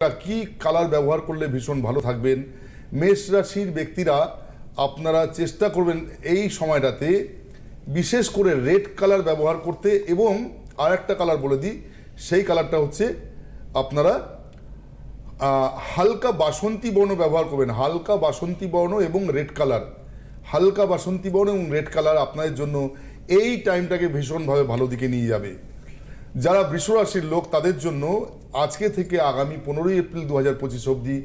কি কালার ব্যবহার করলে ভীষণ ভালো থাকবেন? মেষ রাশির ব্যক্তিরা আপনারা চেষ্টা করবেন এই সময়টাতে বিশেষ করে রেড কালার ব্যবহার করতে, এবং আর একটা কালার বলে দিই, সেই কালারটা হচ্ছে আপনারা হালকা বাসন্তী বর্ণ ব্যবহার করবেন। হালকা বাসন্তী বর্ণ এবং রেড কালার, হালকা বাসন্তী বর্ণ এবং রেড কালার আপনাদের জন্য এই টাইমটাকে ভীষণভাবে ভালো দিকে নিয়ে যাবে। যারা বৃষ রাশির লোক তাদের জন্য আজকে থেকে আগামী 15ই এপ্রিল 2025 অবধি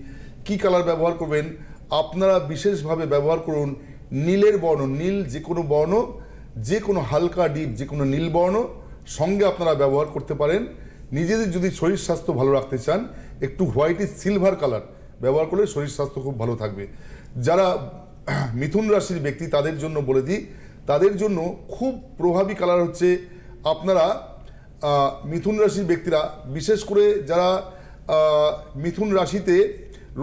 কী কালার ব্যবহার করবেন? আপনারা বিশেষভাবে ব্যবহার করুন নীলের বর্ণ। নীল যে কোনো বর্ণ, যে কোনো হালকা ডিপ যে কোনো নীল বর্ণ সঙ্গে আপনারা ব্যবহার করতে পারেন। নিজেদের যদি শরীর স্বাস্থ্য ভালো রাখতে চান, একটু হোয়াইটিশ সিলভার কালার ব্যবহার করলে শরীর স্বাস্থ্য খুব ভালো থাকবে। যারা মিথুন রাশির ব্যক্তি তাদের জন্য বলে দিই, তাদের জন্য খুব প্রভাবী কালার হচ্ছে আপনারা মিথুন রাশির ব্যক্তিরা, বিশেষ করে যারা মিথুন রাশিতে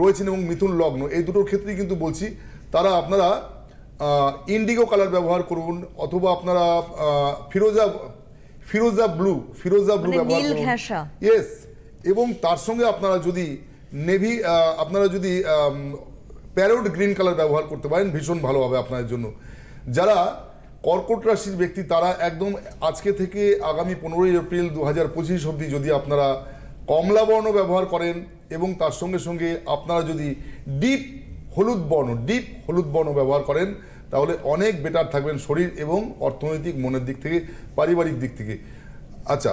রয়েছেন এবং মিথুন লগ্ন, এই দুটোর ক্ষেত্রেই কিন্তু বলছি, তারা আপনারা ইন্ডিগো কালার ব্যবহার করুন, অথবা আপনারা ফিরোজা ব্লু ব্যবহার করুন। ইয়েস, এবং তার সঙ্গে আপনারা যদি নেভি, আপনারা যদি প্যারোট গ্রিন কালার ব্যবহার করতে পারেন, ভীষণ ভালো হবে আপনাদের জন্য। যারা কর্কট রাশির ব্যক্তি তারা একদম আজকে থেকে আগামী 15ই এপ্রিল 2025 অবধি যদি আপনারা কমলা বর্ণ ব্যবহার করেন এবং তার সঙ্গে সঙ্গে আপনারা যদি ডিপ হলুদ বর্ণ ব্যবহার করেন, তাহলে অনেক বেটার থাকবেন শরীর এবং অর্থনৈতিক, মনের দিক থেকে, পারিবারিক দিক থেকে। আচ্ছা।